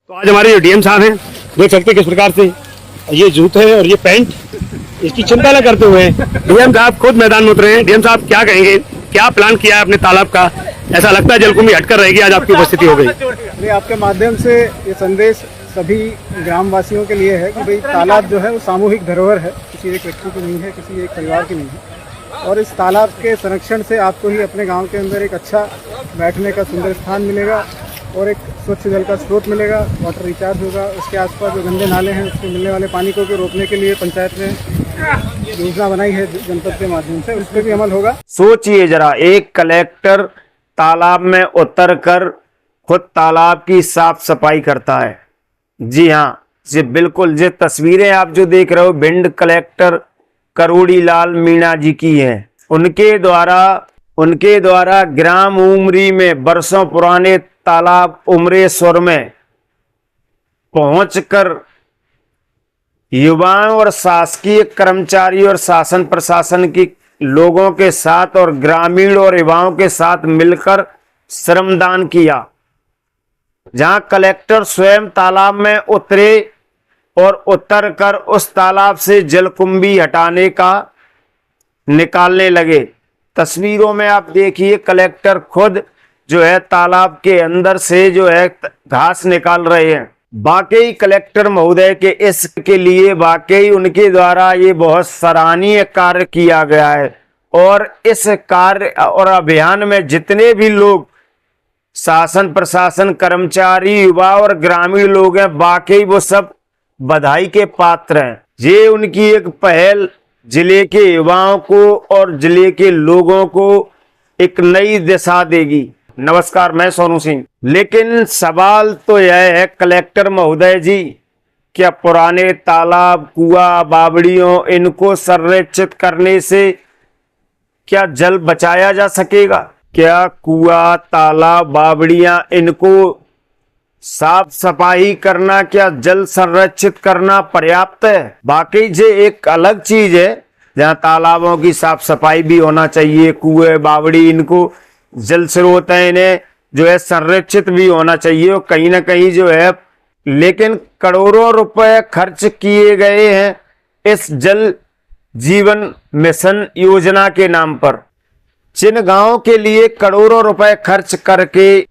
तो आज हमारे जो डीएम साहब हैं देख सकते हैं किस प्रकार से ये जूते और ये पैंट इसकी चिंता न करते हुए डीएम साहब खुद मैदान में उतरे हैं। डीएम साहब क्या कहेंगे, क्या प्लान किया है अपने तालाब का? ऐसा लगता है जलकुंभी हटकर रहेगी, आज आपकी उपस्थिति हो गई। आपके माध्यम से ये संदेश सभी ग्रामवासियों के लिए है कि भाई तालाब जो है वो सामूहिक धरोहर है, किसी एक व्यक्ति की नहीं है, किसी एक परिवार की नहीं है। और इस तालाब के संरक्षण से आपको ही अपने गांव के अंदर एक अच्छा बैठने का सुंदर स्थान मिलेगा और एक स्वच्छ जल का स्रोत मिलेगा, वाटर रिचार्ज होगा। उसके आसपास जो गंदे नाले हैं उससे मिलने वाले पानी को रोकने के लिए पंचायत ने योजना बनाई है जनपद के माध्यम से, उस पर भी अमल होगा। सोचिए जरा, एक कलेक्टर तालाब में उतर कर खुद तालाब की साफ सफाई करता है। जी हाँ, ये बिल्कुल ये तस्वीरें आप जो देख रहे हो भिंड कलेक्टर करोड़ी लाल मीणा जी की हैं। उनके द्वारा ग्राम उमरी में वर्षों पुराने तालाब उमरेश्वर में पहुंचकर युवाओं और शासकीय कर्मचारी और शासन प्रशासन की लोगों के साथ और ग्रामीण और युवाओं के साथ मिलकर श्रमदान किया, जहां कलेक्टर स्वयं तालाब में उतरे और उतरकर उस तालाब से जलकुंभी हटाने का निकालने लगे। तस्वीरों में आप देखिए कलेक्टर खुद जो है तालाब के अंदर से जो है घास निकाल रहे हैं। वाकई कलेक्टर महोदय के इसके लिए वाकई उनके द्वारा ये बहुत सराहनीय कार्य किया गया है। और इस कार्य और अभियान में जितने भी लोग शासन प्रशासन कर्मचारी युवा और ग्रामीण लोग हैं, वाकई वो सब बधाई के पात्र हैं। ये उनकी एक पहल जिले के युवाओं को और जिले के लोगों को एक नई दिशा देगी। नमस्कार, मैं सोनू सिंह। लेकिन सवाल तो यह है कलेक्टर महोदय जी, क्या पुराने तालाब कुआं बावड़ियों इनको संरक्षित करने से क्या जल बचाया जा सकेगा? क्या कुआं तालाब बावड़ियां इनको साफ सफाई करना, क्या जल संरक्षित करना पर्याप्त है? बाकी ये एक अलग चीज है जहां तालाबों की साफ सफाई भी होना चाहिए, कुएं बावड़ी इनको जल स्रोत है, इन्हें जो है संरक्षित भी होना चाहिए और कहीं ना कहीं जो है। लेकिन करोड़ों रुपए खर्च किए गए हैं इस जल जीवन मिशन योजना के नाम पर। जिन गांवों के लिए करोड़ों रुपए खर्च करके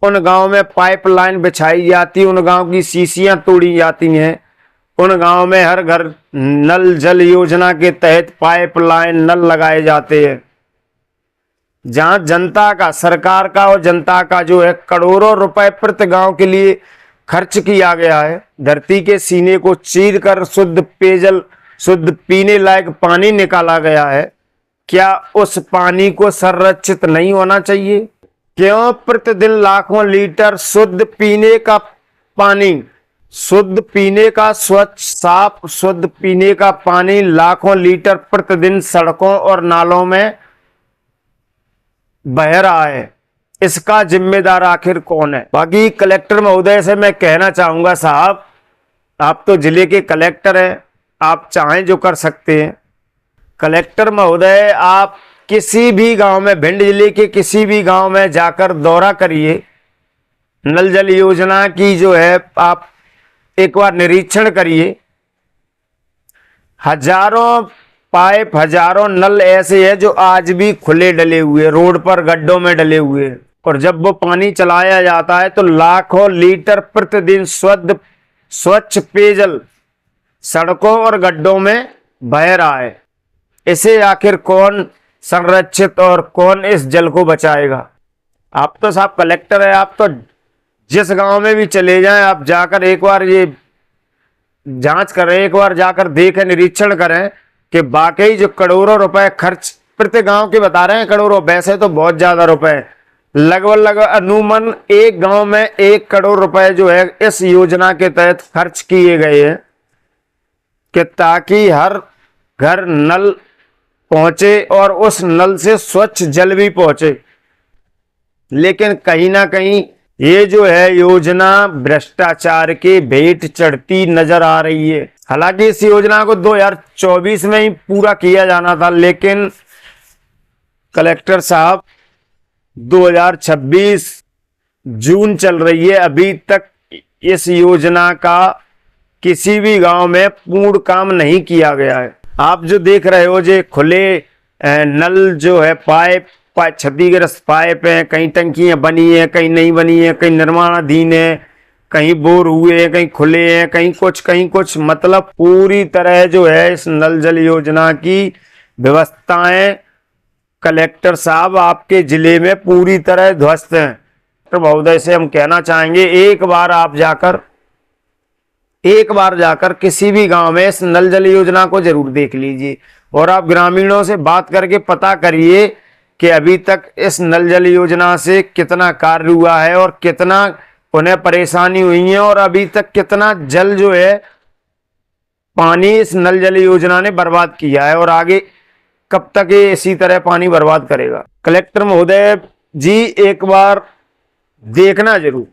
उन गांव में पाइपलाइन बिछाई जाती, उन गांव की सीसियां तोड़ी जाती हैं, उन गांव में हर घर नल जल योजना के तहत पाइपलाइन नल लगाए जाते हैं, जहां जनता का, सरकार का और जनता का जो है करोड़ों रुपए प्रति गांव के लिए खर्च किया गया है। धरती के सीने को चीर कर शुद्ध पेयजल, शुद्ध पीने लायक पानी निकाला गया है। क्या उस पानी को संरक्षित नहीं होना चाहिए? क्यों प्रतिदिन लाखों लीटर शुद्ध पीने का पानी, शुद्ध पीने का स्वच्छ साफ शुद्ध पीने का पानी लाखों लीटर प्रतिदिन सड़कों और नालों में बह रहा है? इसका जिम्मेदार आखिर कौन है? बाकी कलेक्टर महोदय से मैं कहना चाहूंगा, साहब आप तो जिले के कलेक्टर हैं, आप चाहें जो कर सकते हैं। कलेक्टर महोदय, आप किसी भी गांव में, भिंड जिले के किसी भी गांव में जाकर दौरा करिए, नल जल योजना की जो है आप एक बार निरीक्षण करिए। हजारों पाइप, हजारों नल ऐसे हैं जो आज भी खुले डले हुए, रोड पर गड्ढों में डले हुए, और जब वो पानी चलाया जाता है तो लाखों लीटर प्रतिदिन स्वच्छ पेयजल सड़कों और गड्ढों में बह रहा है। इसे आखिर कौन संरक्षित और कौन इस जल को बचाएगा? आप तो साहब कलेक्टर है, आप तो जिस गांव में भी चले जाएं, आप जाकर एक बार ये जांच करें, एक बार जाकर देखें, निरीक्षण करें कि वाकई जो करोड़ों रुपए खर्च प्रति गांव के बता रहे हैं, करोड़ों, वैसे तो बहुत ज्यादा रुपए, लगभग अनुमान एक गांव में 1 करोड़ रुपए जो है इस योजना के तहत खर्च किए गए हैं कि ताकि हर घर नल पहुंचे और उस नल से स्वच्छ जल भी पहुंचे। लेकिन कहीं ना कहीं ये जो है योजना भ्रष्टाचार के भेंट चढ़ती नजर आ रही है। हालांकि इस योजना को 2024 में ही पूरा किया जाना था, लेकिन कलेक्टर साहब 2026 जून चल रही है, अभी तक इस योजना का किसी भी गांव में पूर्ण काम नहीं किया गया है। आप जो देख रहे हो जो खुले नल जो है पाइप क्षतिग्रस्त पाइप है, कहीं टंकियां बनी है, कहीं नहीं बनी है, कहीं निर्माणाधीन है, कहीं बोर हुए हैं, कहीं खुले हैं, कहीं कुछ मतलब पूरी तरह जो है इस नल जल योजना की व्यवस्थाएं कलेक्टर साहब आपके जिले में पूरी तरह ध्वस्त हैं। तो महोदय से हम कहना चाहेंगे एक बार जाकर किसी भी गांव में इस नल जल योजना को जरूर देख लीजिए और आप ग्रामीणों से बात करके पता करिए कि अभी तक इस नल जल योजना से कितना कार्य हुआ है और कितना उन्हें परेशानी हुई है और अभी तक कितना जल जो है पानी इस नल जल योजना ने बर्बाद किया है और आगे कब तक ये इसी तरह पानी बर्बाद करेगा। कलेक्टर महोदय जी एक बार देखना जरूर।